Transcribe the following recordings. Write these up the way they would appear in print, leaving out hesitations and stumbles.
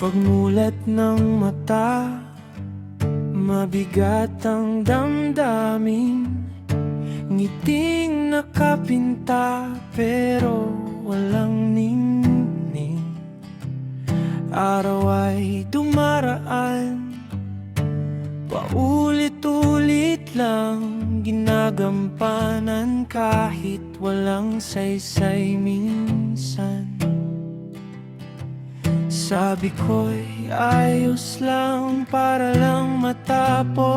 Pagmulat ng mata, mabigat ang damdamin. Ngiting nakapinta pero walang ningning. Araw ay dumaraan, paulit-ulit lang ginagampanan kahit walang saysay minsan. Sabi ko'y ayos lang para lang matapos,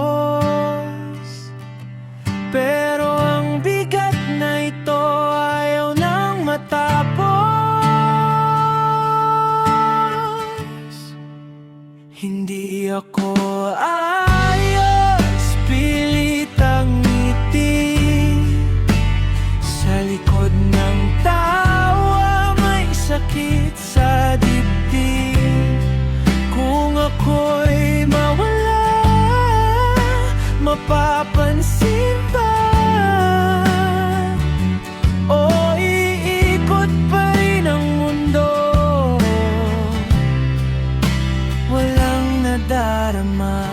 pero ang bigat na ito ayaw nang matapos. Hindi ako ayos, pilit ang ngiti. Sa likod ng tawa may sakit sa dibdib. Kung ako'y mawala, mapapansin ba? O iikot pa rin ang mundo, walang nadarama.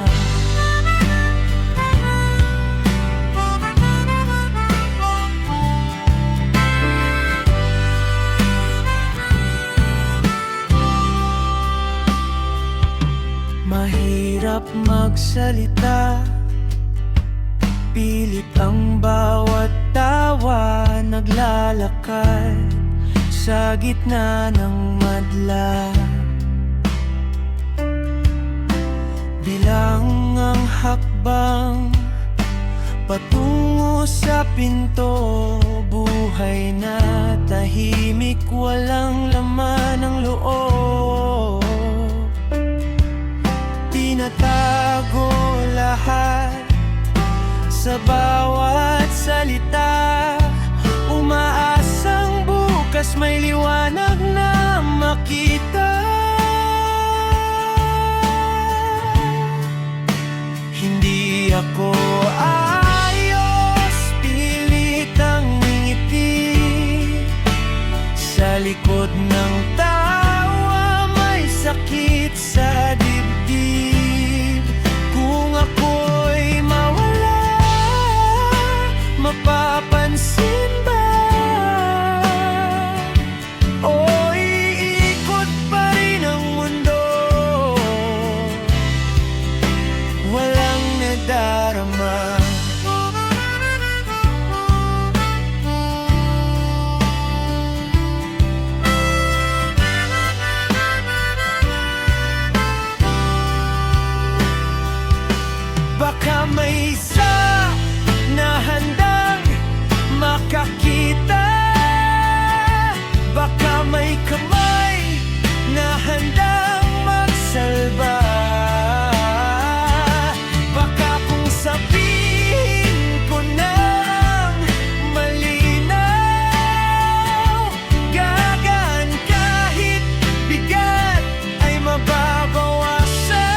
Mahirap magsalita, pilit ang bawat tawa. Naglalakad sa gitna ng madla, bilang ang hakbang patungo sa pinto. Buhay na tahimik, walang laman ng loob. Tinatago lahat sa bawat salita, umaasang bukas may liwanag na makita. Hindi ako ayos, pilit ang ngiti. Sa likod ng tawa may sakit sa dibdib. Kung ako'y mawala, mapapansin ba? O iikot pa rin ang mundo, walang nadarama. Baka may isa na handang makakita, baka may kamay na handang magsalba. Baka kung sabihin ko ng malinaw, gagaan kahit bigat ay mababawasan.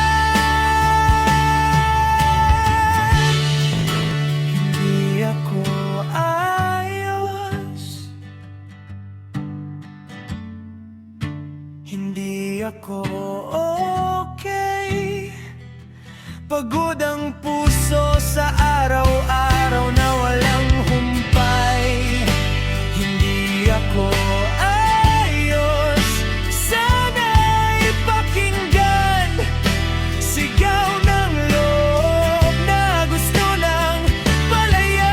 Hindi ako ayos, hindi ako okay. Pagod ang puso sa araw-araw na walang humpay. Hindi ako ayos, sana'y pakinggan. Sigaw ng loob na gusto ng palayain.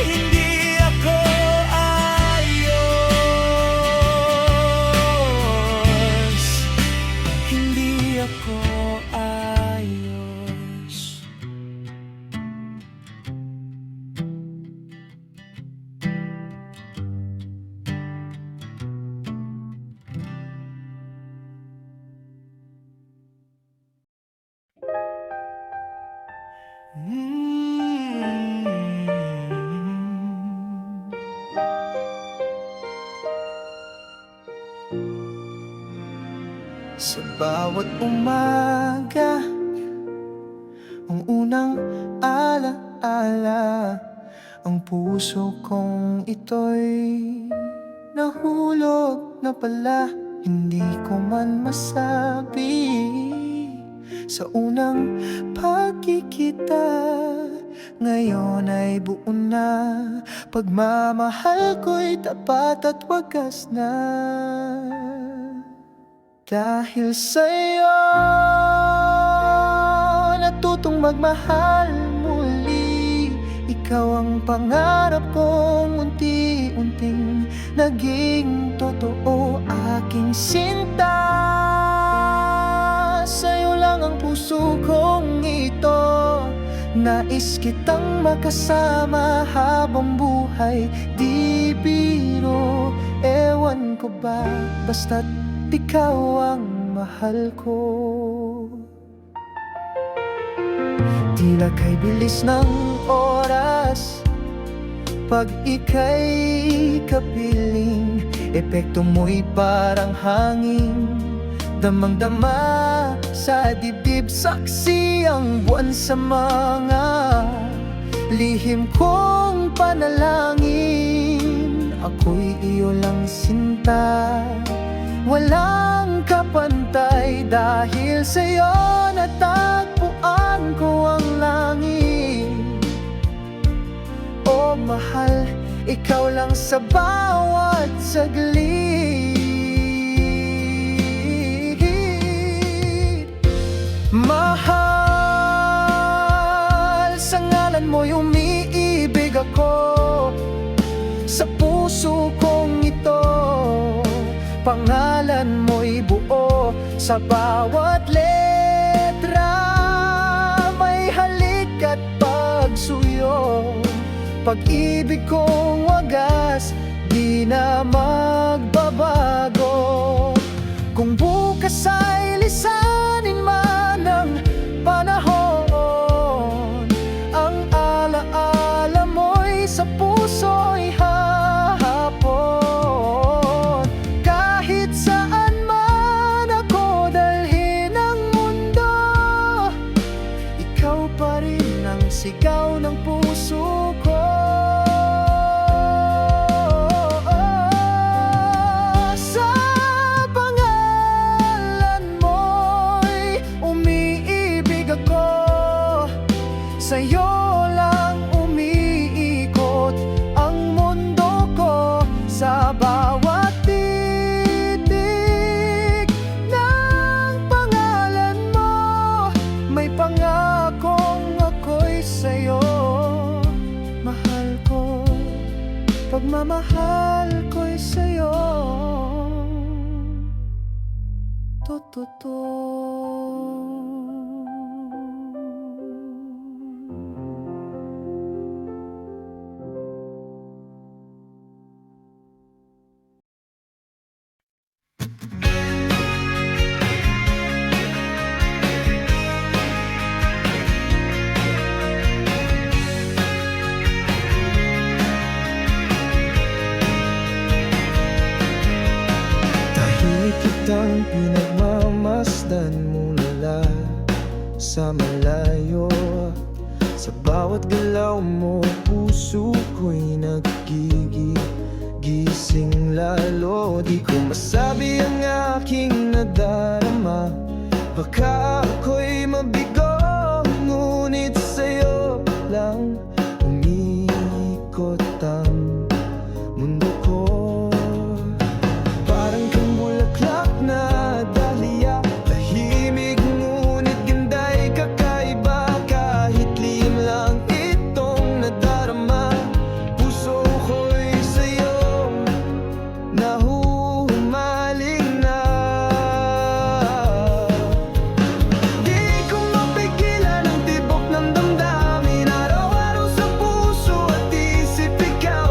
Hindi ako ayos, hindi ako ayos. Sa bawat umaga, ang unang alaala, ang puso kong ito'y nahulog na pala. Hindi ko man masabi sa unang pagkikita. Ngayon ay buo na, pagmamahal ko'y tapat at wagas na. Dahil sa'yo natutong magmahal muli. Ikaw ang pangarap kong unti-unting naging totoo. Aking sinta, sa'yo lang ang puso kong ito. Nais kitang makasama habang buhay, di biro. Ewan ko ba, basta't ikaw ang mahal ko. Tila kay bilis ng oras pag ika'y kapiling. Epekto mo'y parang hangin, damang-dama sa dibdib. Saksi ang buwan sa mga lihim kong panalangin. Ako'y iyo lang sinta, walang kapantay. Dahil sa'yo natagpuan ko ang langit. Oh mahal, ikaw lang sa bawat saglit. Mahal, sa ngalan mo'y umiibig ako. Sa puso kong ito, pangalan mo'y buo. Sa bawat letra may halik at pagsuyo. Pag-ibig kong wagas, di na magbabago. Kung bukas ay lisanin man ng panahon, ang alaala mo'y sa puso'y hahapon. Kahit saan man ako dalhin ng mundo, ikaw pa rin ang sigaw ng puso ko. Sa'yo lang umiikot ang mundo ko. Sa bawat titik ng pangalan mo, may pangakong ako'y sa'yo. Mahal ko, pagmamahal ko'y sa'yo. Totoo. Kitang pinagmamasdan mula sa malayo. Sa bawat galaw mo, puso ko'y nagigising lalo. Di ko masabi ang aking nadarama, baka ako'y mabigo. Ngunit sa'yo lang umiikot ang mundo ko. Ikaw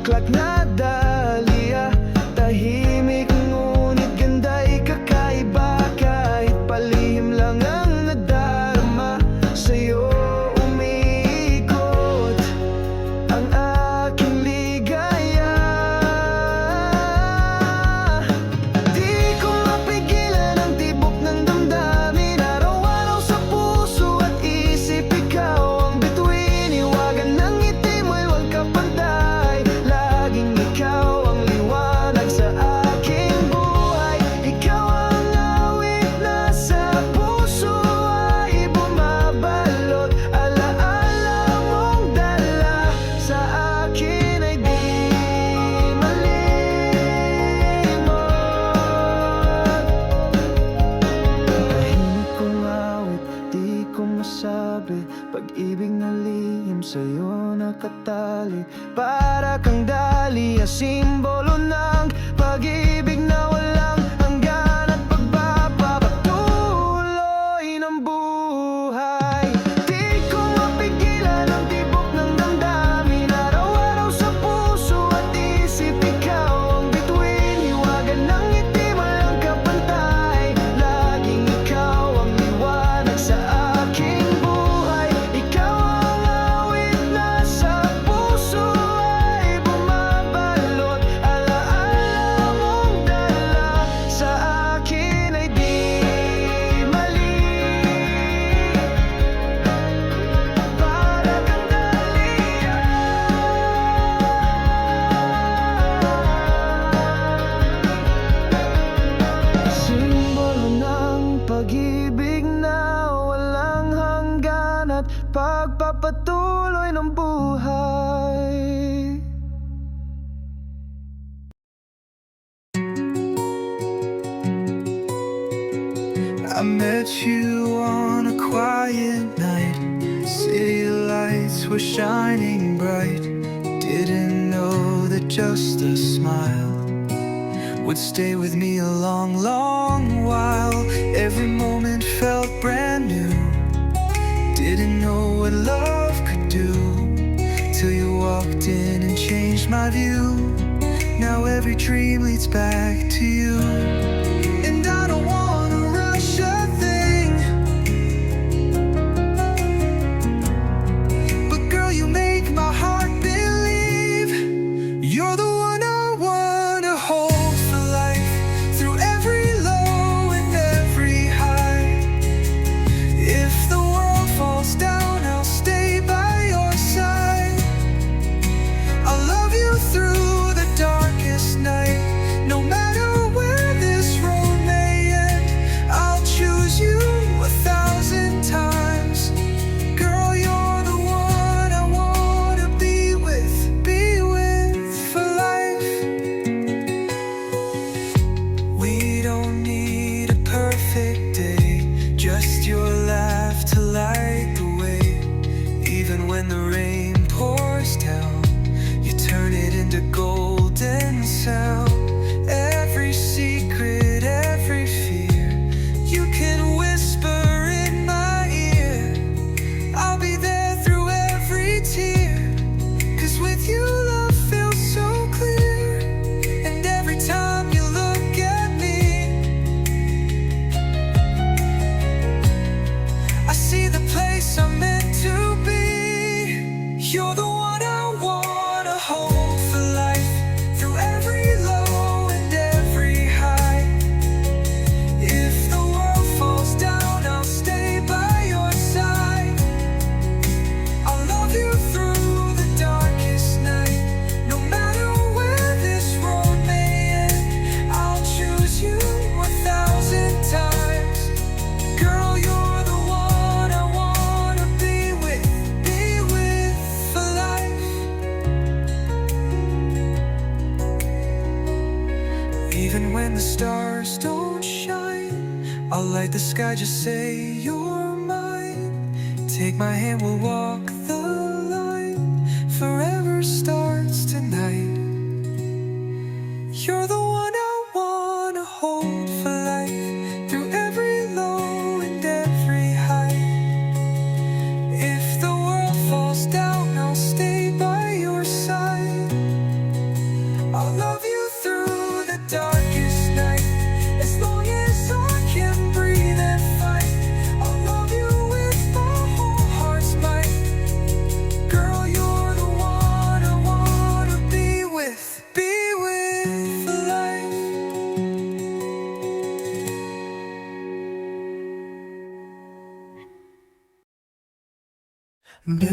bulaklak na dahlia. Tahimik ngunit ganda'y kakaiba. Kahit palihim lang ang nadarama, sa'yo umiikot ang aking ligaya. Di ko mapigilan ang tibok ng damdamin. Araw-araw sa puso at isip, ikaw ang bituin. Iwagan ng ngiti mo'y walang kapantay. Laging ikaw ang liwanag sa aking buhay. Ikaw ang awit na sa puso ay bumabalot. Alaala mong dala sa akin ay di malimot. Tahimik kong awit, di ko masabi. Pag-ibig na lihim sa'yo nakatali. Para kang dahlia, simbolo ng pag-ibig na walang hanggan at pagpapatuloy ng buhay. Di ko mapigilan ang tibok ng damdamin. Araw-araw sa puso at isip, ikaw ang bituin. Hiwagan ng ngiti walang kapantay. Laging ikaw ang liwanag sa aking buhay. Ikaw ang awit na sa puso ay bumabalot. Alaala mong dala sa akin ay di mali. Para kang dahlia. Simbolo ng pag-ibig na walang hanggan at pagpapatuloy ng buhay. I met you on a quiet night. City lights were shining bright. Didn't know that just a smile would stay with me a long, long while. Every moment felt brand new. Didn't know what love could do till you walked in and changed my view. Now every dream leads back to you. And I don't wanna rush a thing, but girl, you make my heart believe. You're the one I wanna hold for life, through every low and every high. If the world falls down, I'll stay by your side. I'll love you through the darkest night. No matter where this road may end, I'll choose you 1,000 times. Girl, you're the one I wanna be with for life. We don't need a perfect day, just your laugh to light the way. Even when the rain pours down, you turn it into golden sound. Every secret, every fear, you can whisper in my ear. I'll be there through every tear, 'cause with you love feels so clear. And every time you look at me, I see the place I'm meant to be. You're the one I wanna hold for life, through every low and every high. If the world falls down, I'll stay by your side. I'll love you through the darkest night. No matter where this road may end, I'll choose you 1,000 times. Girl, you're the one I wanna be with for life. Even when the stars don't shine, I'll light the sky, just say you're mine. Take my hand, we'll walk the line. Forever starts tonight. You're the one I wanna hold for life, through every low and every high. If the world falls down, I'll stay by your side. Hindi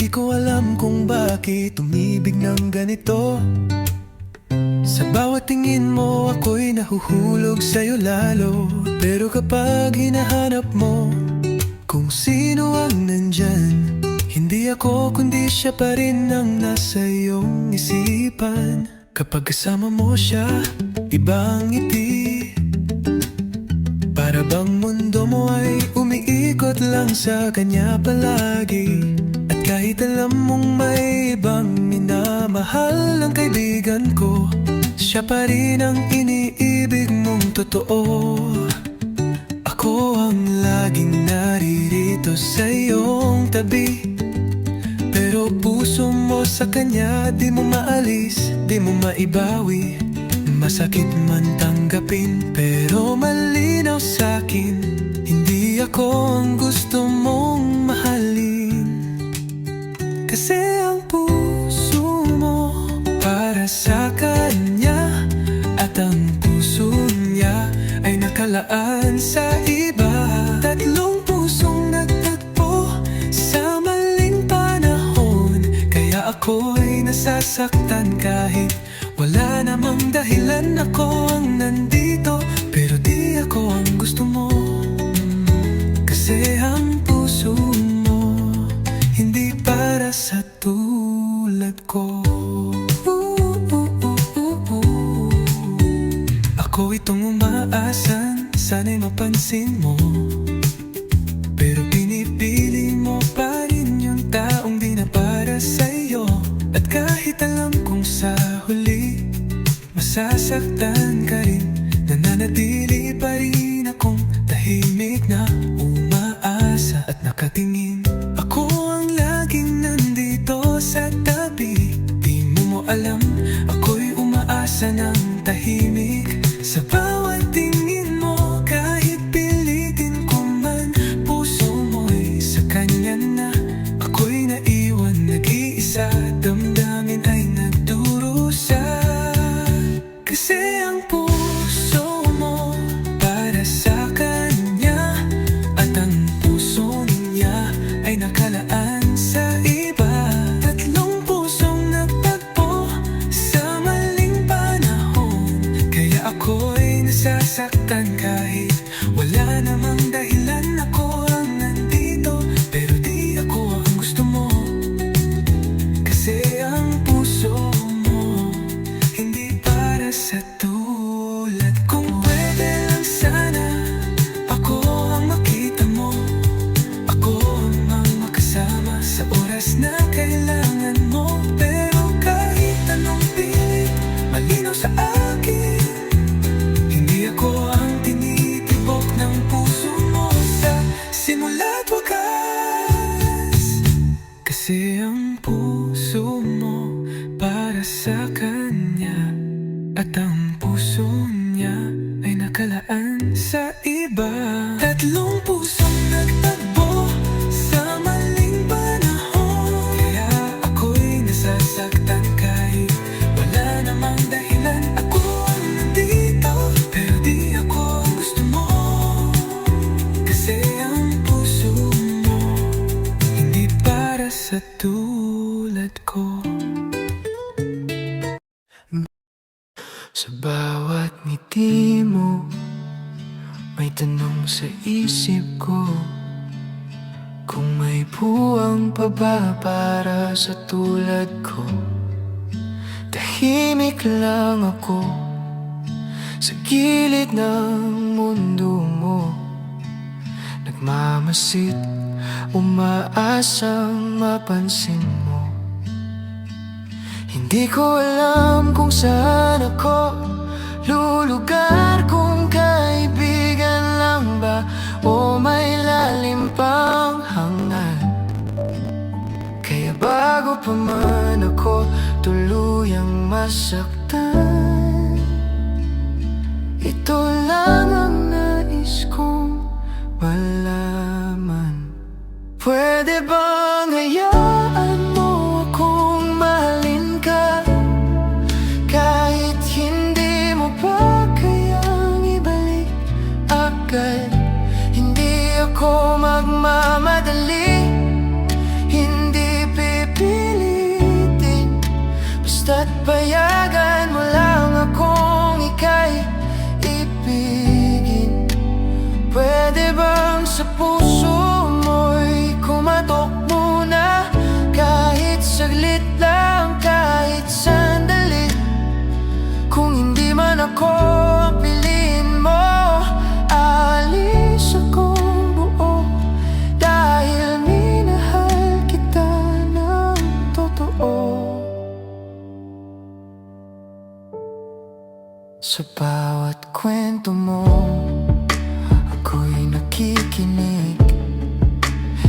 ko alam kung bakit umibig ng ganito. Sa bawat tingin mo ako'y nahuhulog sa'yo lalo. Pero kapag hinahanap mo kung sino ang nandyan, hindi ako kundi siya pa rin ang nasa iyong isipan. Kapag kasama mo siya, iba ang ngiti. Para bang mundo mo ay umiikot lang sa kanya palagi. At kahit alam mong may ibang minamahal ang kaibigan ko, siya pa rin ang iniibig mong totoo. Ako ang laging naririto sa iyong tabi. Pero puso mo sa kanya di mo maalis, di mo maibawi. Masakit man tanggapin pero malinaw sa'kin, hindi ako ang gusto mong mahalin. Kasi ang puso mo para sa kanya, at ang puso niya ay nakalaan sa iba. Tatlong pusong nagtagpo sa maling panahon, kaya ako'y nasasaktan kahit wala namang dahilan. Ako ang nandito pero di ako ang gusto mo. Kasi ang puso mo hindi para sa tulad ko. Ako itong umaasan, sana'y mapansin mo. Pero pinipili mo pa rin yung taong di na para sa'yo. At kahit alam kong sa huli masasaktan ka rin, nananatili pa rin akong tahimik na umaasa at nakatingin. Ako ang laging nandito sa tabi. Di mo alam, ako'y umaasa ng tahimik sa bawat tingin mo. Kahit pilitin ko man, puso mo'y sa kanya na. Ako'y naiwan nag-iisa, damdamin ay nagdurusa. Kasi ang puso mo para sa kanya, at ang puso niya ay nakalaan sa iba. Tatlong pusong nagtagpo sa maling panahon, kaya ako'y nasasaktan kahit wala namang dahilan. Ako ang nandito pero di ako ang gusto mo. Kasi ang puso mo hindi para sa tulad. Kung pwede lang sana ako ang makita mo, ako ang makasama sa oras na kailangan mo. Pero kahit anong pilit, malinaw sa akin, hindi ako ang tinitibok ng puso mo sa simula't wakas. Kasi ang puso mo para sa kanya, at ang puso niya ay nakalaan sa iba. Tatlong pusong nagtagpo sa maling panahon, kaya ako'y nasasaktan kahit wala namang dahilan. Ako ang nandito pero di ako ang gusto mo. Kasi ang puso mo hindi para sa tulad ko. Sa bawat ngiti mo, may tanong sa isip ko, kung may puwang pa ba para sa tulad ko. Tahimik lang ako sa gilid ng mundo mo, nagmamasid, umaasang mapansin mo. Hindi ko alam kung saan ako lulugar, kung kaibigan lang ba o may lalim pang hangal. Kaya bago pa man ako tuluyang masaktan, ito lang ang nais kong malaman. Pwede bang hayaan mo akong mahalin ka man ako ang piliin mo, aalis akong buo dahil minahal kita ng totoo. Sa bawat kwento mo, ako'y nakikinig.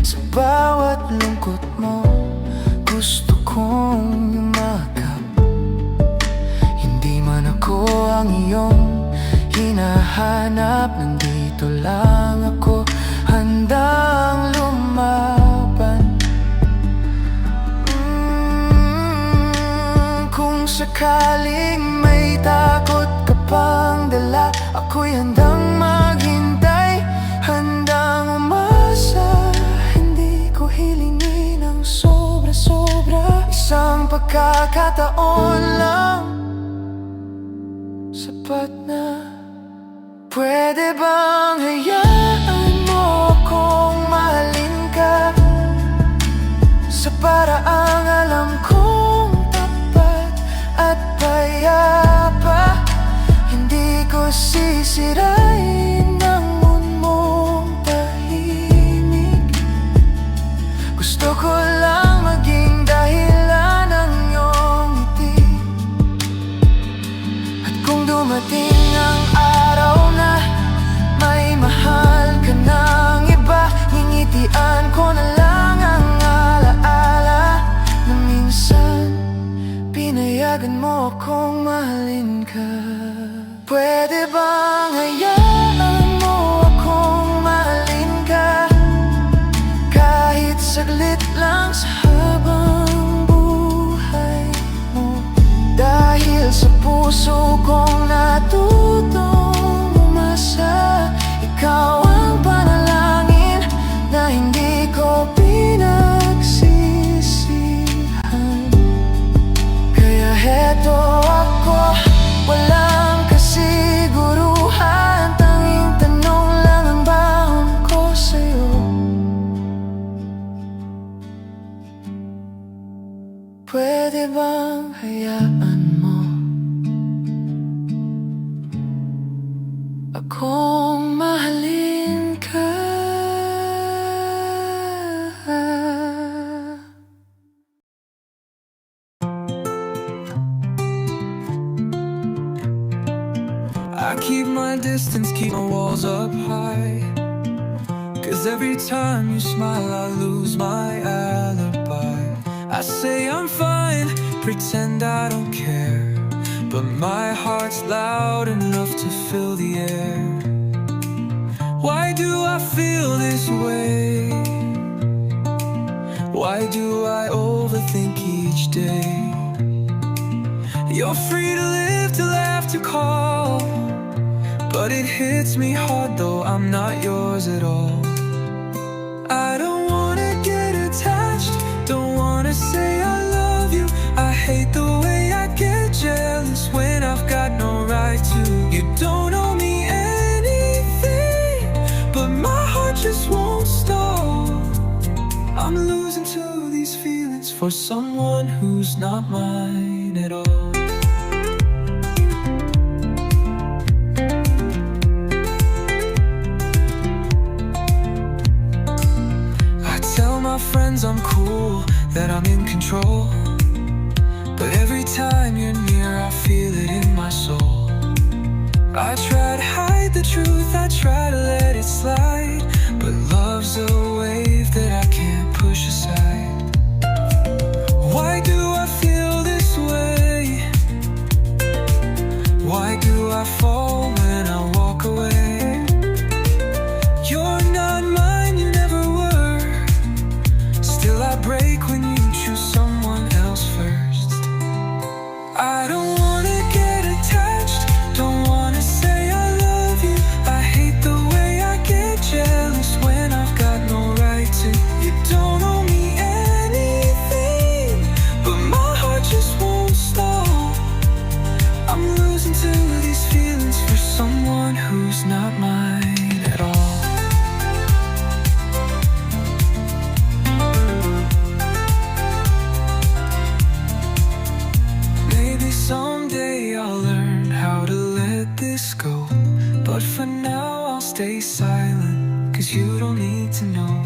Sa bawat lungkot mo, gusto kong yumakap. Hindi man ako ang iyong hinahanap, nandito lang ako, handang lumaban. Kung sakaling may takot ka pang dala, ako'y handang maghintay, handang umasa. Hindi ko hilingin ang sobra-sobra, isang pagkakataon lang sapat na. Pwede bang hayaan mo akong mahalin ka sa paraang alam kong tapat at payapa? Hindi ko sisirain ang mood mong tahimik. Gusto ko lang maging dahilan ng iyong ngiti. At kung dumating ang araw na may mahal ka ng iba, ngingitian ko na lang ang alaala na minsan pinayagan mo akong mahalin ka. Pwede bang hayaan mo akong mahalin ka kahit saglit lang sa habang buhay mo? Dahil sa puso kong natutong umasa, ikaw ang panalangin na hindi ko pinagsisihan. Kaya heto ako, walang kasiguruhan, tanging tanong lang ang bahon ko sa'yo. Pwede bang hayaan mo akong mahalin ka? I keep my distance, keep my walls up high, 'cause every time you smile I lose my alibi. I say I'm fine, pretend I don't care, but my heart's loud enough to fill the air. Why do I feel this way? Why do I overthink each day? You're free to live, to laugh, to call, but it hits me hard though I'm not yours at all. I don't wanna get attached, don't wanna say I love you. I hate the way I get jealous when I've got no right to. You don't owe me anything, but my heart just won't stop. I'm losing to these feelings for someone who's not mine at all. My friends I'm cool, that I'm in control, but every time you're near I feel it in my soul. I try to hide the truth, I try to let it slide, but love's a wave that I can't push aside. Why do I feel this way? Why do I fall when I walk away? You're not mine, you never were. Still I break when you choose someone else first. I don't wanna get attached, don't wanna say I love you. I hate the way I get jealous when I've got no right to. You don't owe me anything, but my heart just won't stop. I'm losing to these feelings for for now I'll stay silent, 'cause you don't need to know.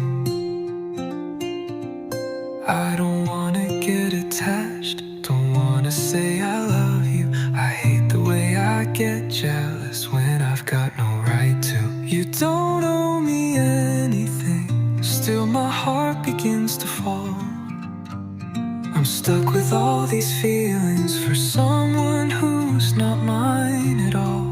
I don't wanna get attached, don't wanna say I love you. I hate the way I get jealous when I've got no right to. You don't owe me anything, still my heart begins to fall. I'm stuck with all these feelings for someone who's not mine at all.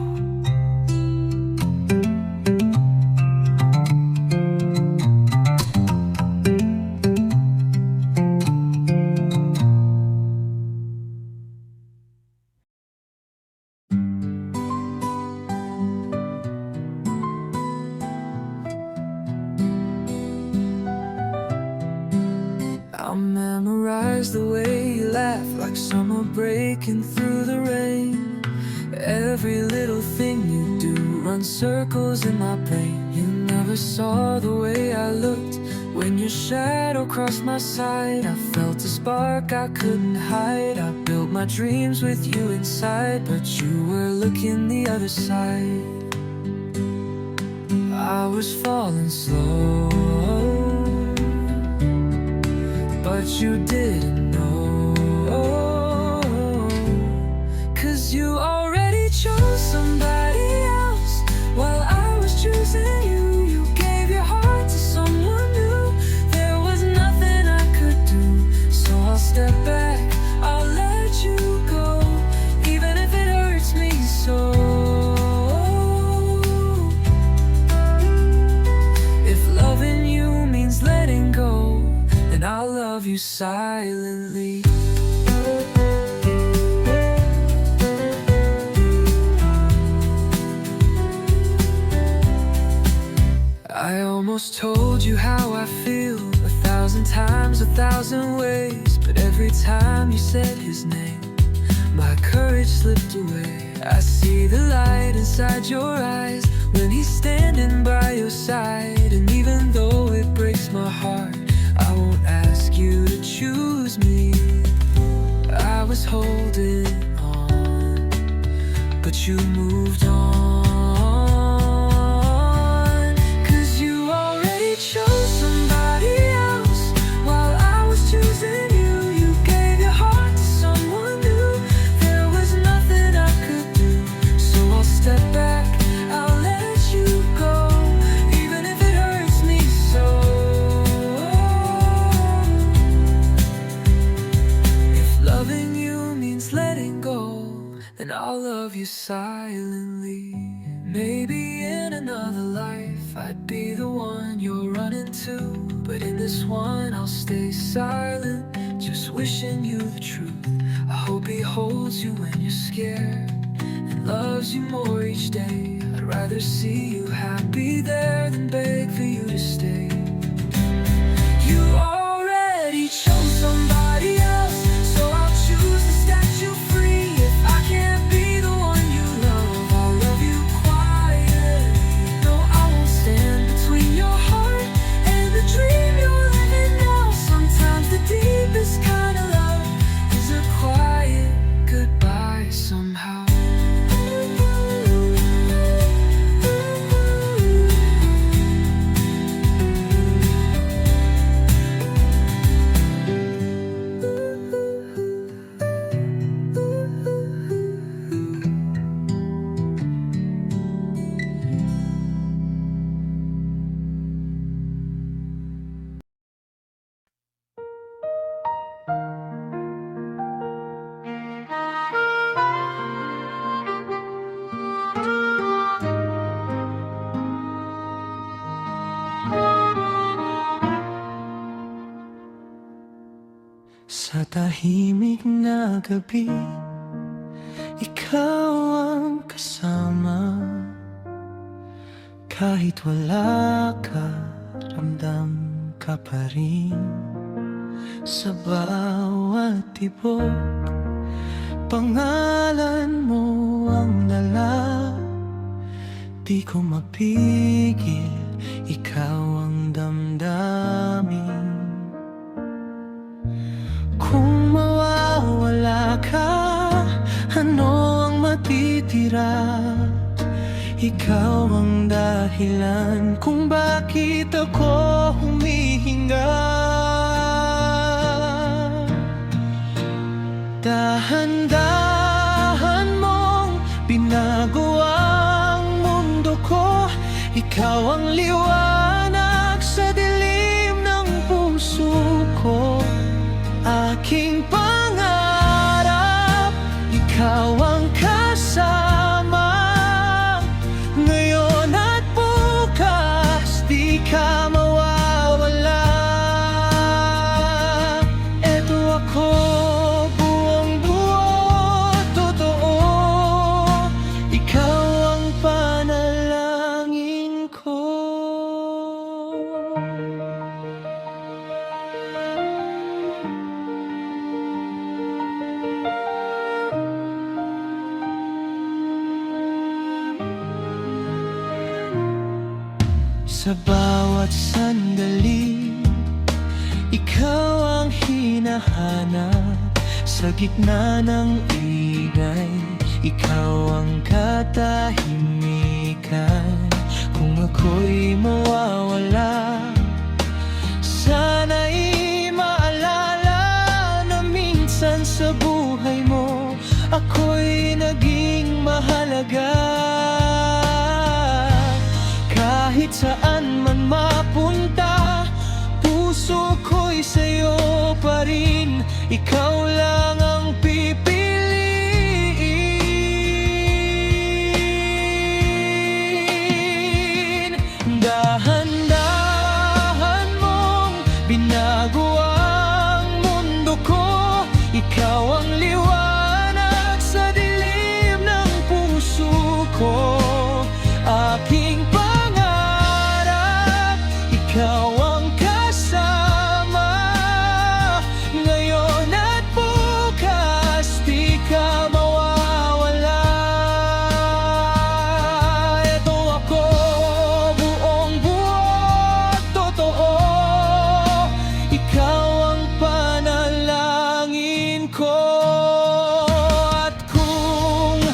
I'll memorize the way you laugh, like summer breaking through the rain. Every little thing you do runs circles in my brain. You never saw the way I looked when your shadow crossed my side. I felt a spark I couldn't hide. I built my dreams with you inside, but you were looking the other side. I was falling slow, but you didn't know, 'cause you already chose somebody else while I was choosing you. You gave your heart to someone new. There was nothing I could do, so I'll step back, I'll let you go, even if it hurts me so. If loving you means letting go, then I'll love you silently. I almost told you how I feel 1,000 times, 1,000 ways, but every time you said his name, my courage slipped away. I see the light inside your eyes when he's standing by your side, and even though it breaks my heart, I won't ask you to choose me. I was holding on, but you moved on. 'Cause you already chose somebody else while I was choosing you. You gave your heart to someone new. There was nothing I could do, so I'll step back, I'll let you go, even if it hurts me so. Loving you means letting go, then I'll love you silently. Maybe in another life I'd be the one you're running to, but in this one I'll stay silent, just wishing you the truth. I hope he holds you when you're scared and loves you more each day. I'd rather see you happy there than beg for you to stay. You already chose somebody else, so I'll choose to set you free. If I can't be the one you love, I'll love you quietly. No, I won't stand between your heart and the dream you're living now. Sometimes the deepest kind of love is a quiet goodbye somehow. Sa tahimik na gabi, ikaw ang kasama. Kahit wala ka, ramdam ka pa rin. Sa bawat tibok, pangalan mo ang dala. Di ko mapigil, ikaw ang damdamin. Kung mawawala ka, ano ang matitira? ikaw ang dahilan kung bakit ako humihinga. Dahan-dahan mong binago ang mundo ko. Ikaw ang liwanag sa dilim ng puso ko. Aking pangarap, ikaw ang kasama. Ngayon at bukas, di ka mawawala. Eto ako, buong-buo, totoo. Ikaw ang panalangin ko. Sa bawat sandali, ikaw ang hinahanap. Sa gitna ng ingay, ikaw ang katahimikan. Kung ako'y mawawala, sana'y maalala na minsan sa buhay mo ako'y naging mahalaga. Kahit saan man mapunta, puso ko'y sa'yo pa rin. Ikaw lang ang pipiliin. Dahan-dahan mong binago ang mundo ko. Ikaw ang liwanag sa dilim ng puso ko. Aking ikaw ang kasama. Ngayon at bukas, di ka mawawala. Eto ako, buong-buo, totoo. Ikaw ang panalangin ko. At kung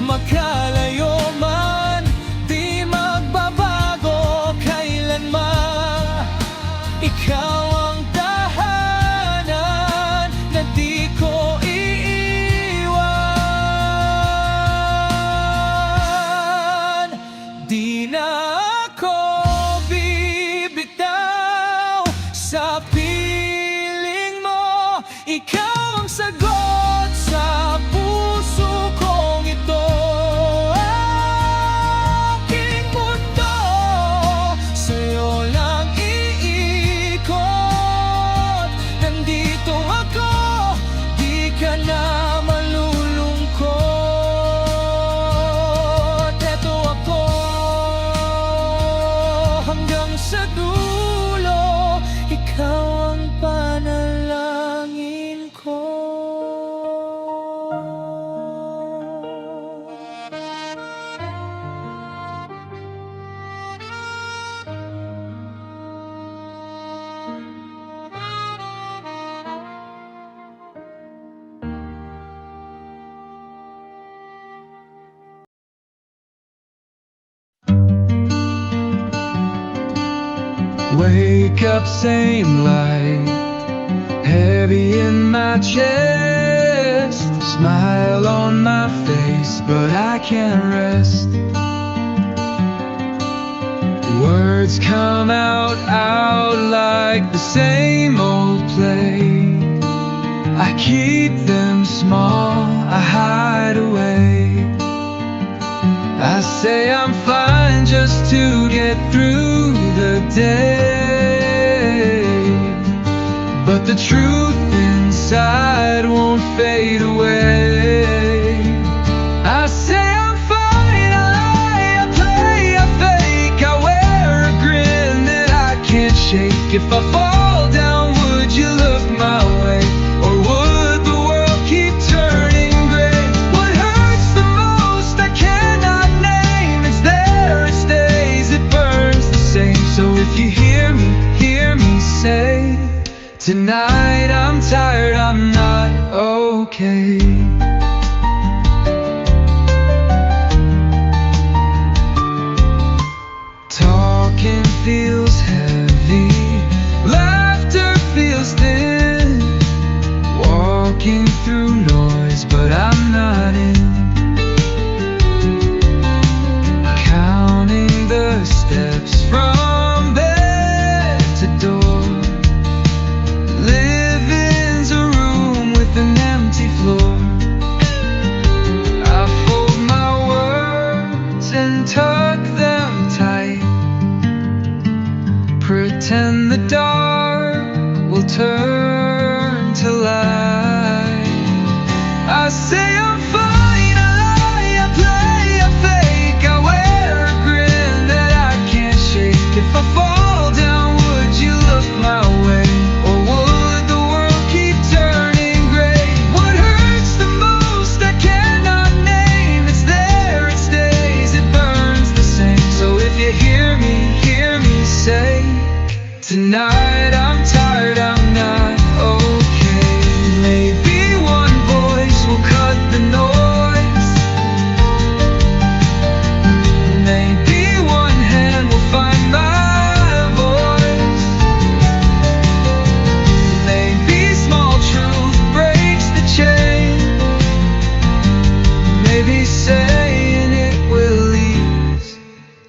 makalayo man, di magbabago kailanman. Ikaw ang tahanan na di ko iiwan. Di na ako bibitaw sa piling mo. Ikaw ang sagot sa puso kong ito. Aking mundo, sa'yo lang nandito ako, di ka na malulungkot. Eto ako, hanggang sa dulo, ikaw ang panalangin ko. Wake up, same light, heavy in my chest. Smile on my face, but I can't rest. Words come out like the same old play. I keep them small, I hide away. I say I'm fine just to get through the day, but the truth inside won't fade away. I say I'm fine, I lie, I play, I fake, I wear a grin that I can't shake. If I fall down, would you look my way, or would the world keep turning gray? What hurts the most I cannot name. It's there, it stays, it burns the same. So if you hear me say, tonight I'm tired, I'm not okay.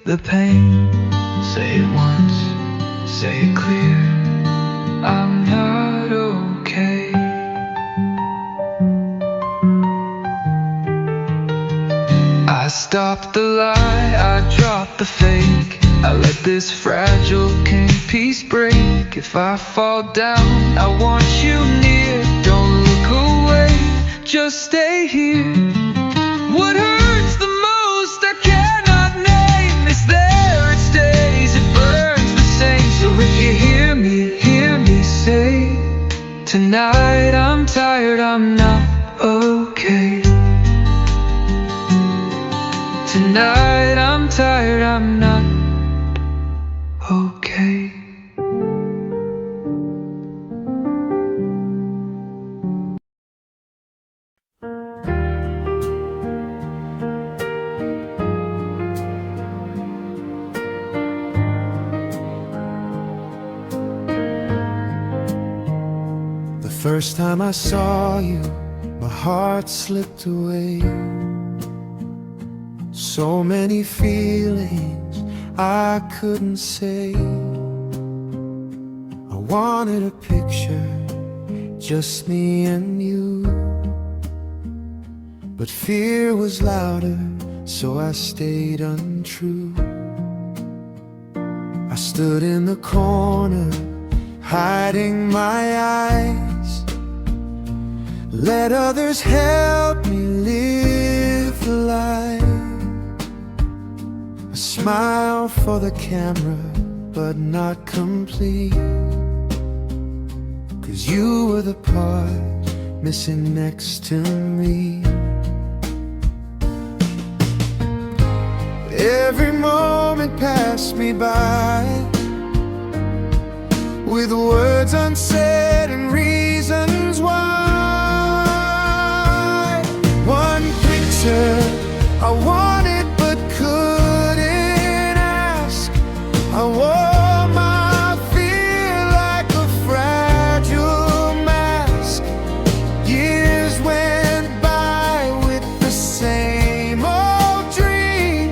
the pain. Say it once, say it clear, I'm not okay. I stopped the lie, I dropped the fake, I let this fragile king piece break. If I fall down, I want you near. Don't look away, just stay here. What hurts the most I cannot name. It's there, it stays, it burns the same. So if you hear me say, tonight I'm tired, I'm not okay. Tonight I'm tired, I'm not okay. The first time I saw you, my heart slipped away. So many feelings I couldn't say. I wanted a picture, just me and you. But fear was louder, so I stayed untrue. I stood in the corner, hiding my eyes. Let others help me live the life. A smile for the camera, but not complete. 'Cause you were the part missing next to me. Every moment passed me by, with words unsaid and reasons why. One picture I wanted but couldn't ask. I wore my fear like a fragile mask. Years went by with the same old dream.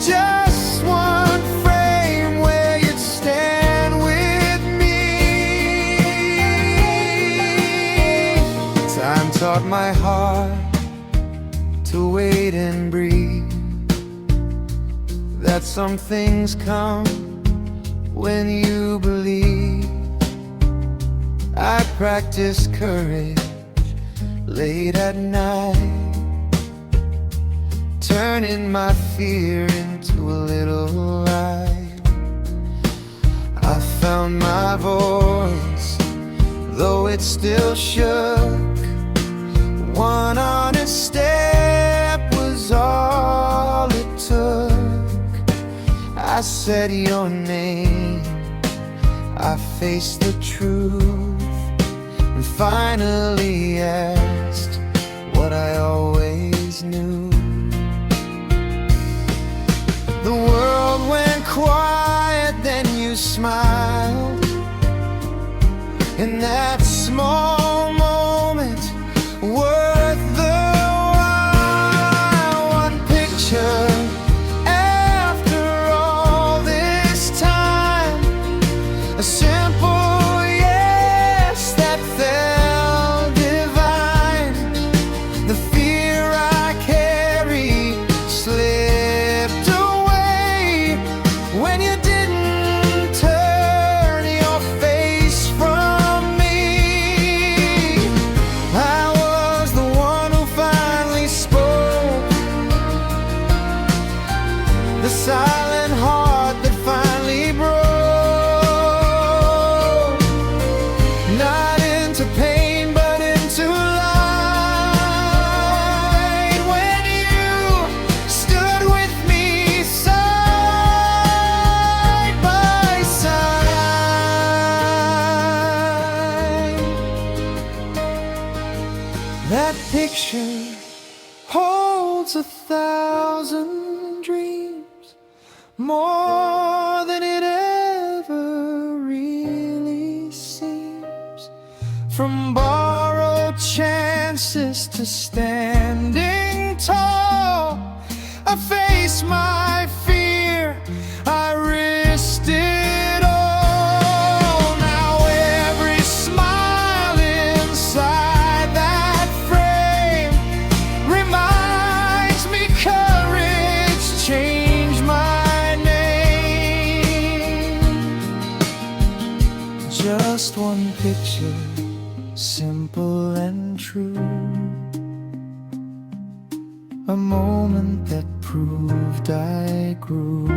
Just one frame where you'd stand with me. Time taught my heart to wait and breathe, that some things come when you believe. I practiced courage late at night, turning my fear into a little light. I found my voice, though it still shook. One honest step was all it took. I said your name, I faced the truth, and finally asked what I always knew. The world went quiet, then you smiled. In that small moment, worth the while. One picture after all this time, a simple yes that felt divine. The fear I carried slipped away when you didn't turn your face from me. I was the one who finally spoke, the silent heart that finally broke. Not into pain, but into light. When you stood with me side by side. That picture holds 1,000 dreams, more than it ever really seems. From borrowed chances to standing tall, I face my fear one picture, simple and true. A moment that proved I grew.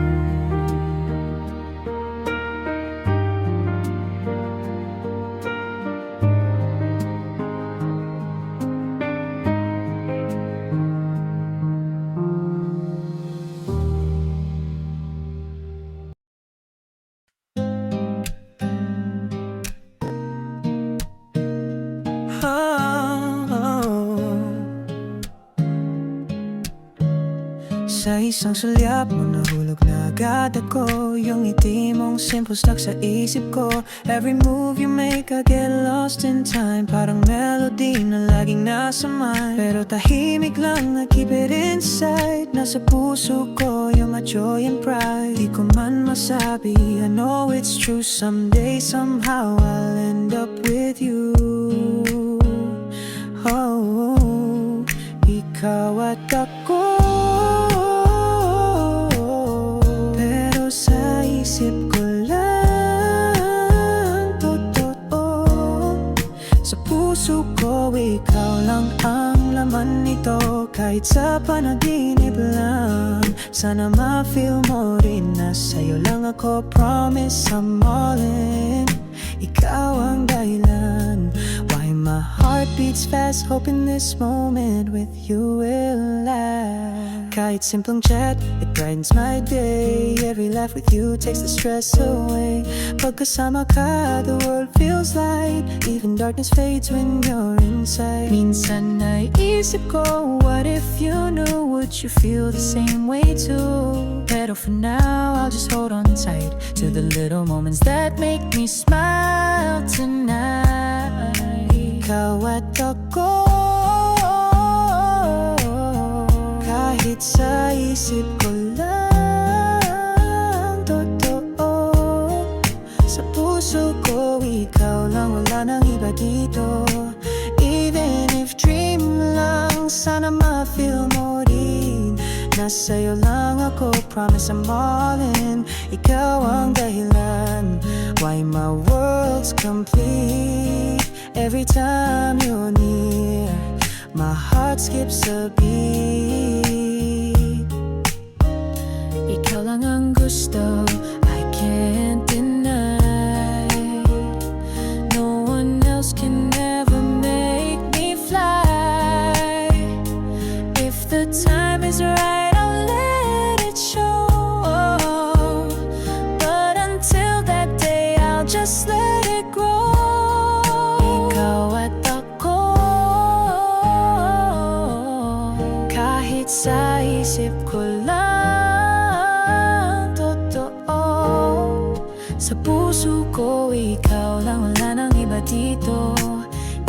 Sa isang sulyap mo nahulog na agad ako. Yung ngiti mong simple stuck sa isip ko. Every move you make I get lost in time. Parang melody na laging nasa mind. Pero tahimik lang, I keep it inside. Nasa puso ko yung my joy and pride. Di ko man masabi, I know it's true. Someday, somehow I'll end up with you. Oh, ikaw at ako. Isip ko lang totoo. Sa puso ko, ikaw lang ang laman nito. Kahit sa panaginip lang, sana ma-feel mo rin na sa'yo lang ako. Promise I'm all in. Ikaw ang dahilan why my heart beats fast, hoping this moment with you will last. Kahit simpleng chat, it brightens my day. Every laugh with you takes the stress away. Pagkasama ka, the world feels light. Even darkness fades when you're inside. Minsan naisip ko, what if you knew? Would you feel the same way too? Pero for now, I'll just hold on tight to the little moments that make me smile tonight. Ikaw at ako. Kahit sa isip ko lang totoo. Sa puso ko, ikaw lang, wala nang iba dito. Even if dream lang, sana ma-feel mo rin na sa'yo lang ako. Promise I'm all in. Ikaw ang dahilan why my world's complete. Every time you're near, my heart skips a beat. Ikaw lang ang gusto, I can't deny. No one else can ever make me fly. If the time is right, I'll let it show. But until that day, I'll just let it grow. Ikaw at ako. Kahit sa isip ko lang totoo. Sa puso ko, ikaw lang, wala nang iba dito.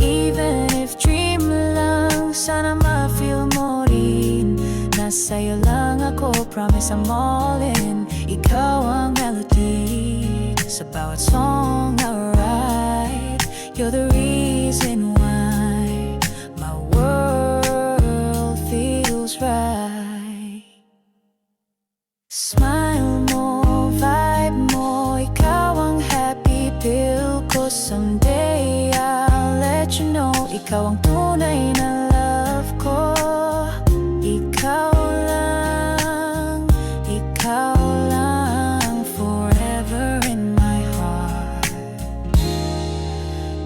Even if dream lang, sana ma-feel mo rin na sa'yo lang ako. Promise I'm all in. Ikaw ang melody sa bawat song I write. You're the reason why my world feels right. Smile mo, vibe mo, ikaw ang happy pill ko. Someday I'll let you know, ikaw ang tunay na love ko. Ikaw lang, forever in my heart.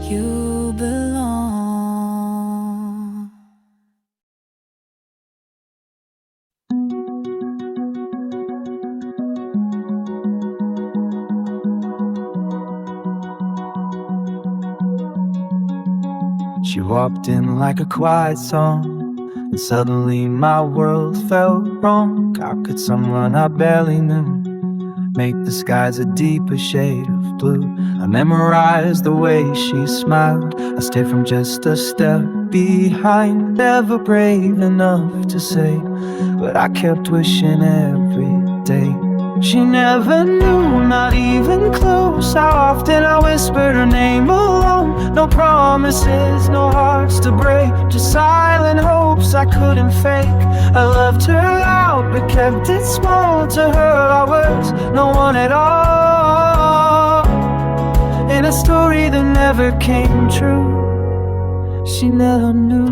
You belong. She walked in like a quiet song, and suddenly my world felt wrong. How could someone I barely knew make the skies a deeper shade of blue? I memorized the way she smiled. I stayed from just a step behind, never brave enough to say, but I kept wishing every day. She never knew, not even close, how often I whispered her name alone. No promises, no hearts to break, just silent hopes I couldn't fake. I loved her loud, but kept it small. To her our words, no one at all. in a story that never came true. She never knew.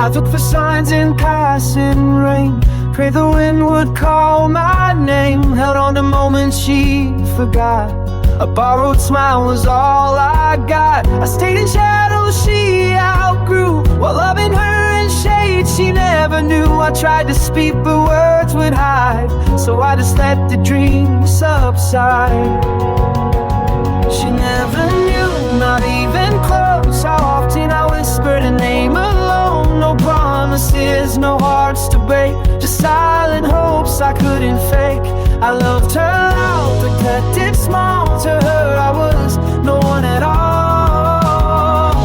I looked for signs in passing rain, prayed the wind would call my name, held on to moments she forgot. A borrowed smile was all I got. I stayed in shadows she outgrew, while loving her in shade she never knew. I tried to speak but words would hide, so I just let the dream subside. She never knew, not even close, how often I whispered her name alone. No promises, no hearts to break, just silent hopes I couldn't fake. I loved her loud, protected small. To her I was no one at all,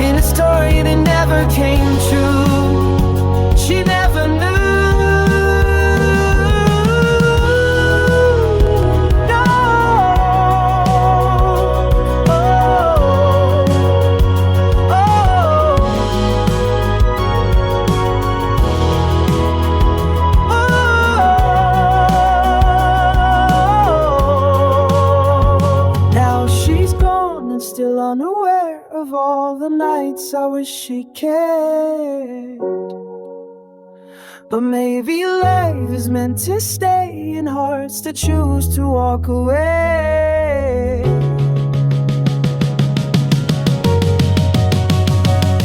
in a story that never came true. She never knew. Still unaware of all the nights I wish she cared. But maybe life is meant to stay in hearts that choose to walk away.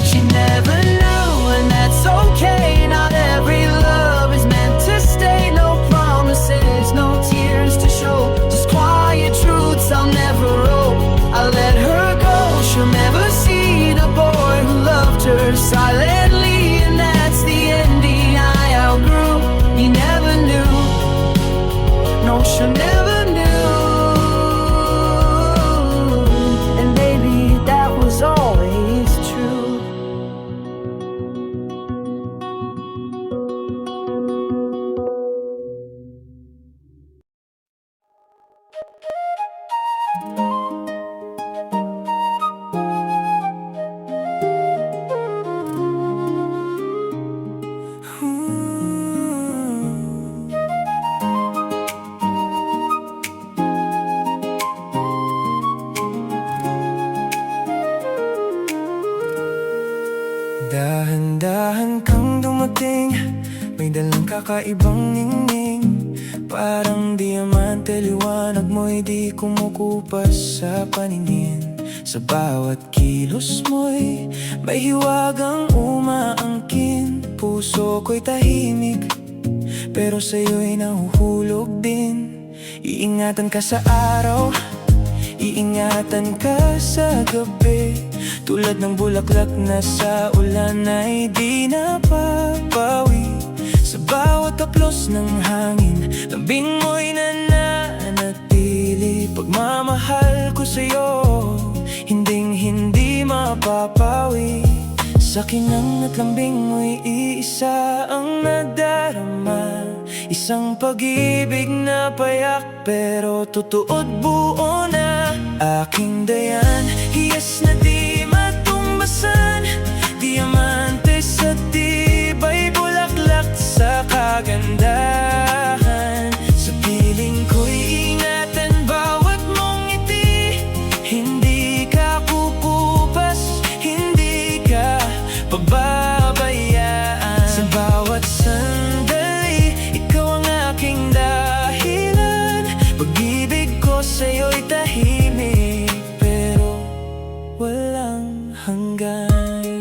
She never knew, and that's okay. Not every love is meant to stay. No promises, no tears to show, just quiet truths I'll never owe. I let her go, she'll never see the boy who loved her silently, and that's the ending I outgrew. He never knew, no, she'll never knew. And baby, that was always true. Dahan-dahan kang dumating, may dalang kakaibang ningning. Parang diamante, liwanag mo'y di kumukupas sa paningin. Sa bawat kilos mo'y may hiwagang umaangkin. Puso ko'y tahimik, pero sa'yo'y nahuhulog din. Iingatan ka sa araw, iingatan ka sa gabi. Tulad ng bulaklak na sa ulan ay di napapawi. Sa bawat haplos ng hangin, lambing mo'y nananatili. Pagmamahal ko sa'yo, hinding-hindi mapapawi. Sa kinang at lambing mo'y iisa ang nadarama. Isang pag-ibig na payak pero totoo't buo na. Aking dayan, hiyas na di matumbasan. Diamante sa tibay, bulaklak sa kagandahan. Sa piling ko'y ingatan bawat mong ngiti. Hindi ka kukupas, hindi ka pababayaan. Sa bawat sandali, ikaw ang aking dahilan. Pag-ibig ko sa'yo'y tahimik pero walang hanggan.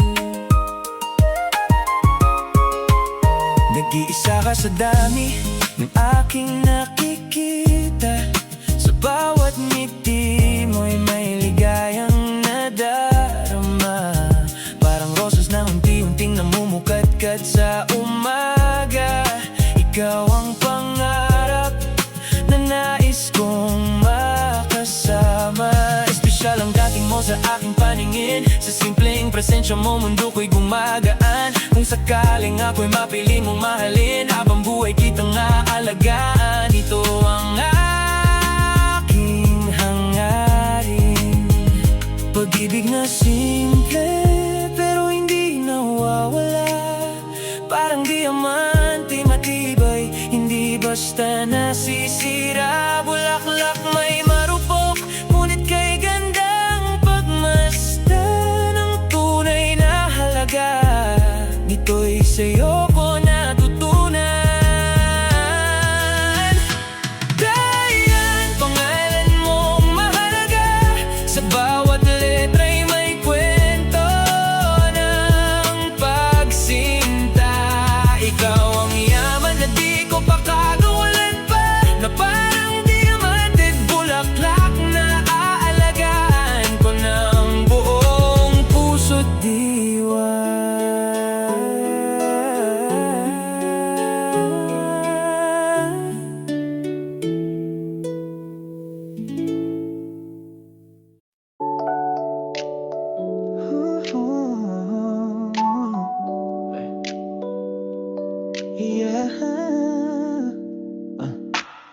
Nag-iisa ka sa dami ng aking nakikita. Sa bawat ngiti mo'y may ligayang nadarama. Parang rosas na unti-unting namumukadkad sa umaga. Ikaw ang pangarap na nais kong makasama. Espesyal ang dating mo sa aking paningin. Sa simpleng presensya mo, mundo ko'y gumagaan. Kung sakaling ako'y mapili mong mahalin, habang buhay kitang aalagaan. Ito ang aking hangarin. Pag-ibig na simple pero hindi basta nasisira. Bulaklak may marupok, ngunit kay gandang pagmasdan. Ang tunay na halaga nito'y sa'yo ko natutunan. Dayan, pangalan mong mahalaga, sa bawat letra'y may kwento ng pagsinta. Ikaw ang yaman na di ko pa kagawalan pa, na parang diamante at bulaklak na aalagaan ko ng buong puso't diwa. Yeah.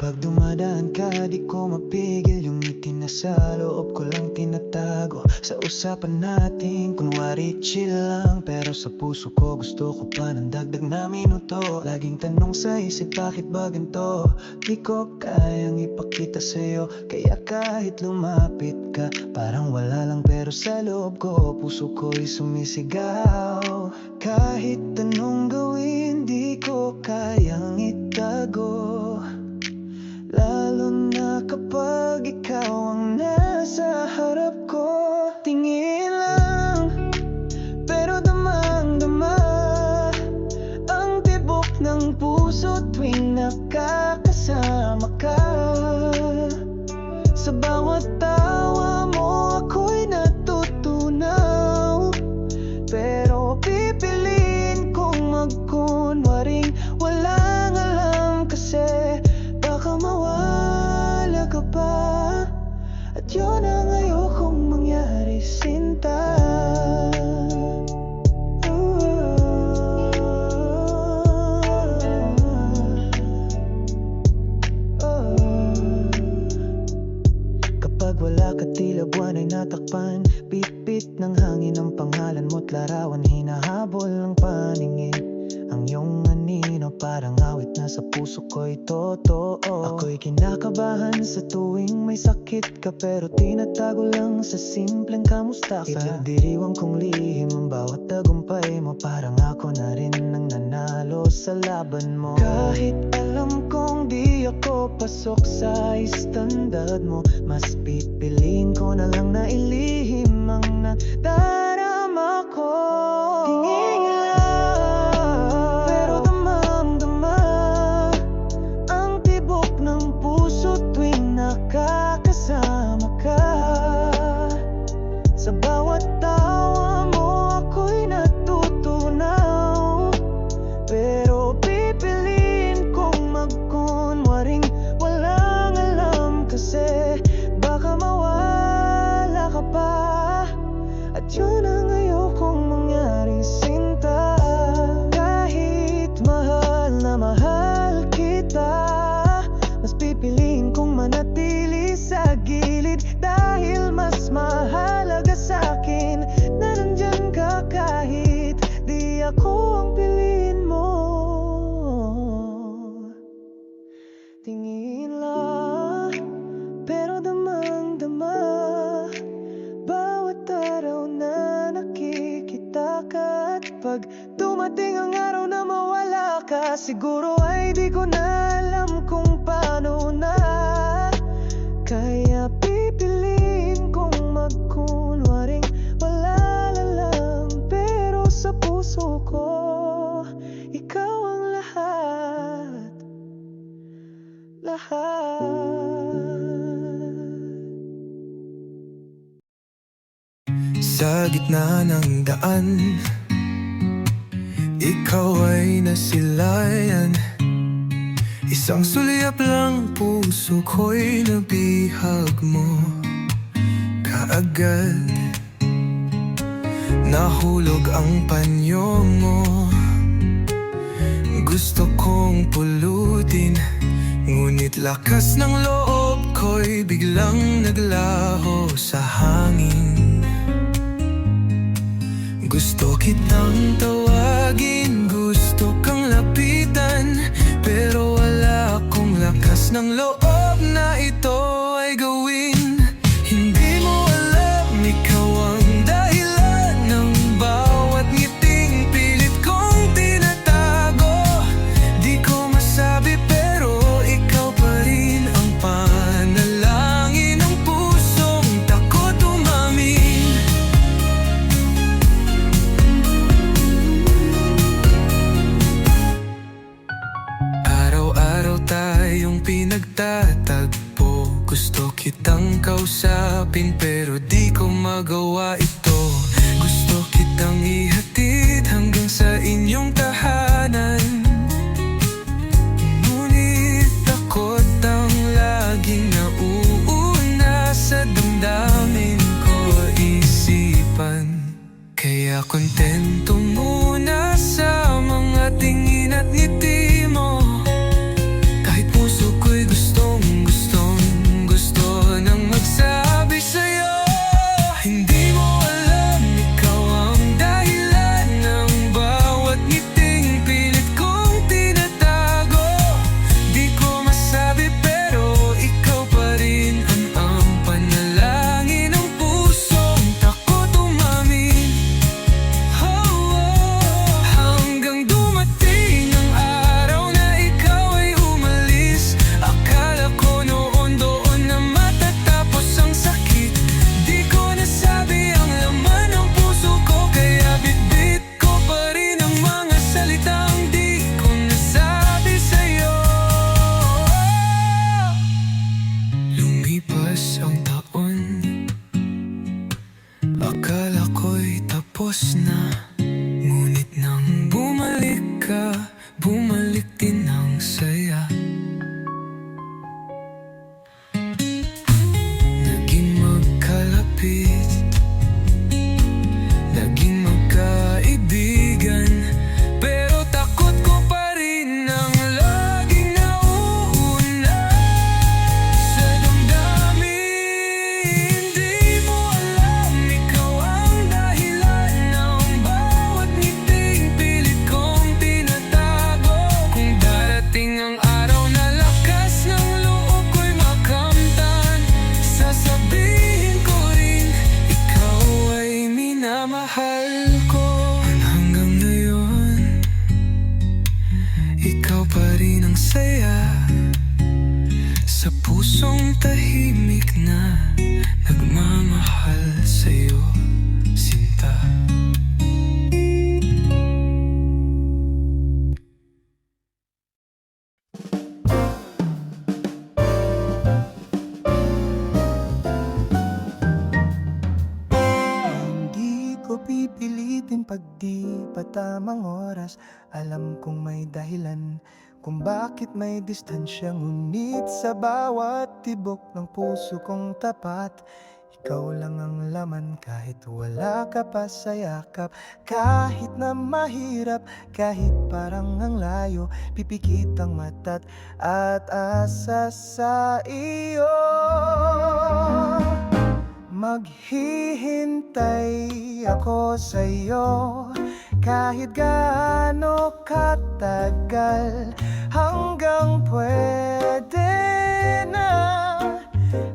Pag dumadaan ka, di ko mapigil yung ngiti na sa loob ko lang tinatago. Sa usapan natin, kunwari chill lang, pero sa puso ko gusto ko pa ng dagdag na minuto. Laging tanong sa isip, bakit ba ganito? Di ko kayang ipakita sa'yo, kaya kahit lumapit ka, parang wala lang, pero sa loob ko, puso ko'y sumisigaw. Kahit anong gawin, di ko kayang itago, lalo na kapag ikaw ang nasa harap ko. Tingin lang, pero damang-dama ang tibok ng puso tuwing nakakasama ka. Sa bawat tawa mo ako'y natutunaw, pero pipiliin kong magkunwaring walang alam, kasi baka mawala ka pa, at yun ang ayokong mangyari, sinta. Kapag wala ka, tila buwan ay natakpan, pit-pit ng hangin ang pangalan mo't larawan, hinahabol ng paningin ang iyong anino, parang awit na sa puso ko'y totoo. Ako'y kinakabahan sa tuwing may sakit ka, pero tinatago lang sa simpleng kamusta ka. Itadiriwang kong lihim ang bawat tagumpay mo, parang ako na rin ang nanalo sa laban mo. Kahit alam kong di ako pasok sa istandad mo, mas pipiliin ko na lang na ilihim ang nadarama ko. Tingin lang, pero damang-dama ang tibok ng puso tuwing nakakasama ka. Sa bawat tawa mo ako'y natutunaw, pero pipiliin kong magkunwaring walang alam, kasi baka mawala ka pa, at yun ang ayokong mangyari, sinta. Kahit mahal na mahal kita, mas pipiliin kong manatili sa gilid, dahil mas mahalaga sa'kin na nandyan ka kahit di ako ang piliin mo. Tingin lang, pero damang-dama bawat araw na nakikita ka. At pag dumating ang araw na mawala ka, siguro ay di ko na alam kung paano na, kaya pipiliin kong magkunwaring wala na lang, pero sa puso ko ikaw ang lahat, lahat. Sa gitna ng daan, ikaw ay nasilayan. Isang sulyap lang, puso ko'y nabihag mo kaagad. Nahulog ang panyo mo, gusto kong pulutin, ngunit lakas ng loob ko'y biglang naglaho sa hangin. Gusto kitang tawagin, gusto kang lapitan, pero wala akong ng loob na ito ay gawin. Hindi mo alam, ikaw ang dahilan ng bawat ngiting pilit kong tinatago. Di ko masabi pero ikaw pa rin ang panalangin ng pusong takot umamin. Araw-araw tayong pinagtatagpo. Gusto kitang kausapin pero di ko magawa ito. Gusto kitang ihatid hanggang sa inyong tahanan. Ngunit takot ang laging nauuna sa damdamin ko, isipan. Kaya kontento muna sa mga tingin at ngiti mo. Kahit puso ko'y gusto nang magsabi sa'yo. Hindi mo alam, ikaw ang dahilan ng bawat ngiting pilit kong tinatago. Di ko masabi pero ikaw pa rin ang panalangin ng pusong takot umamin. Hanggang dumating ang araw na ikaw ay umalis. Akala ko noon doon na matatapos ang sakit. Di ko nasabi ang laman ng puso ko, kaya bitbit ko pa rin ang mga salitang di ko nasabi sa'yo. Lumipas ang taon, akala ko'y tapos na. Ngunit nang bumalik ka, bumalik din ang saya. Naging magkalapit, naging magkaibigan, pero takot ko pa rin ang laging nauuna sa damdamin. Hindi mo alam, ikaw ang dahilan ng bawat ngiting pilit kong tinatago. Kung darating ang araw na lakas ng loob ko'y makamtan, sasabihin ko rin, ikaw ay minamahal ko. Hanggang ngayon, ikaw pa rin ang saya sa pusong tahimik na nagmamahal sa'yo, sinta. Hindi ko pipilitin pag di pa tamang oras. Alam kong may dahilan kung bakit may distansya. Ngunit sa bawat tibok ng puso kong tapat, ikaw lang ang laman kahit wala ka pa sa yakap. Kahit na mahirap, kahit parang ang layo, pipikit ang mata't at asa sa iyo. Maghihintay ako sa'yo kahit gaano katagal, hanggang pwede na,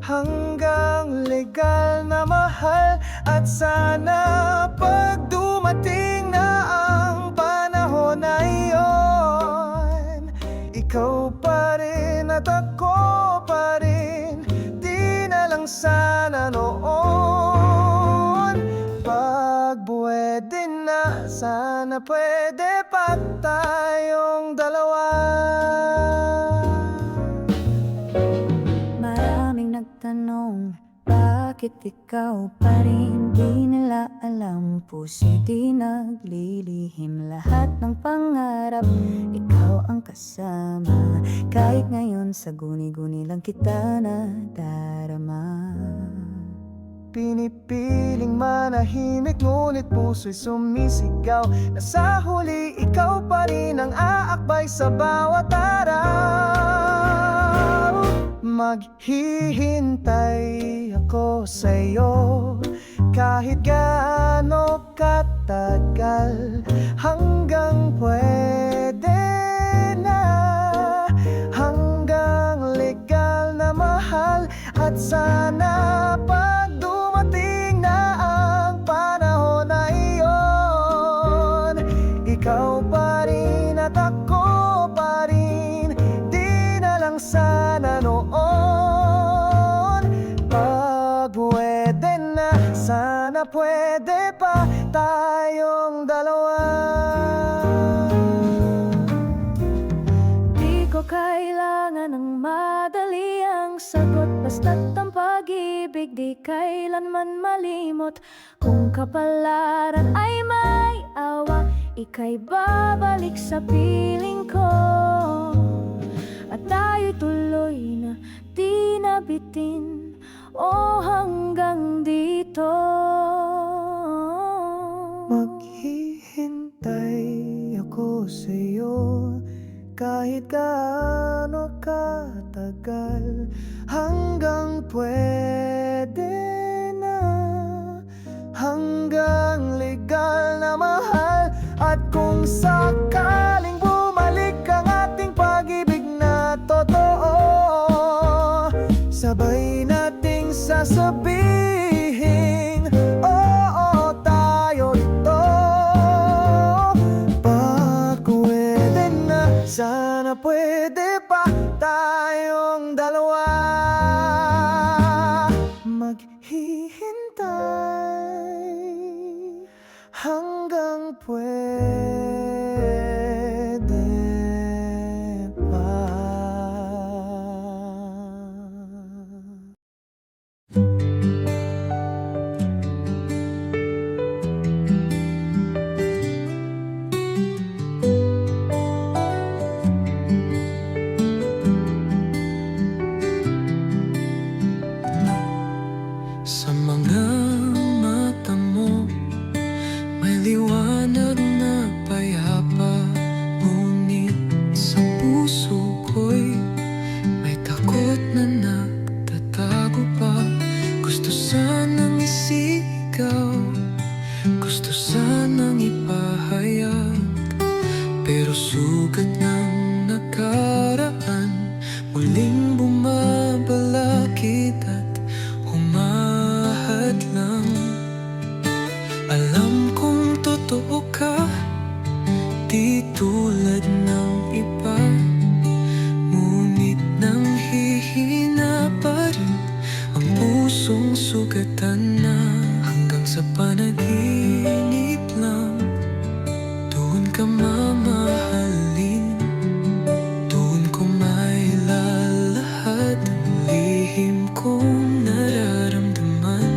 hanggang legal na mahal. At sana pag dumating na ang panahon na iyon, ikaw pa rin at ako pa rin. Di na lang sana noon, pag pwede na, sana pwede pa tayong dalawa. Maraming nagtanong, bakit ikaw pa rin? Di nila alam, puso di naglilihim. Lahat ng pangarap, ikaw ang kasama. Kahit ngayon sa guni-guni lang kita nadarama. Pinipiling manahimik, ngunit puso'y sumisigaw na sa huli ikaw pa rin ang aakbay sa bawat araw. Maghihintay ako sa'yo kahit gaano katagal, hanggang pwede na, hanggang sana pag dumating na ang panahon na iyon, ikaw pa rin at ako pa rin, di na lang sana noon. Pag pwede na, sana pwede pa tayong dalawa. Di ko kailangan ng madali ang sagot, basta't ang pag-ibig di kailanman malimot. Kung kapalaran ay may awa, ika'y babalik sa piling ko, at tayo'y tuloy na di nabitin, o hanggang dito. Maghihintay ako sa'yo kahit gaano katagal, hanggang pwede na, hanggang legal na mahal. At kung sakaling bumalik ang ating pag-ibig na totoo, sabay nating sasabihin, oo, tayo ito. Pag pwede na, sana pwede pa tayong dalawa. Maghihintay hanggang pwede pa. Sa mga mata mo, may liwanag na payapa. Ngunit sa puso ko'y may takot na nagtatago pa. Gusto sanang isigaw, gusto sanang ipahayag, pero sugat ng nakaraan muling bumabalakid at humahadlang. Alam kong totoo ka, di tulad ng iba, ngunit nang hihina pa rin ang pusong sugatan na. Hanggang sa panaginip lang, doon ka mamahalin, doon ko may lalahad ang lihim kong nararamdaman.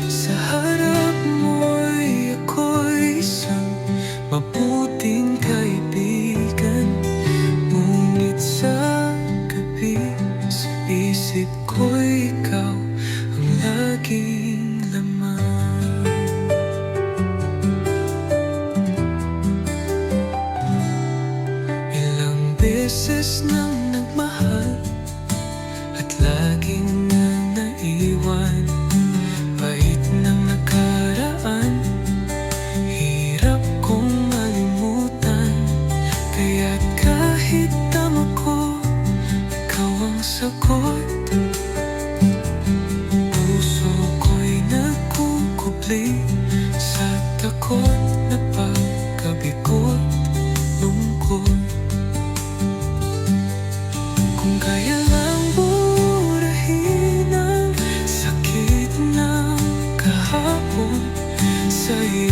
Sa harap mo'y ako'y isang mabuting kaibigan, ngunit sa gabi, sa isip ko'y ikaw ang laging laman. Ilang beses nang nagmahal at laging nang naiwan. Bait ng nakaraan, hirap kong malimutan. Kaya't kahit tama ko, ikaw ang sagot. Puso ko'y nagkukubli sa takot na pagkabikot, lungkot. Kung kaya lang burahin ang sakit ng kahapon, sa'yo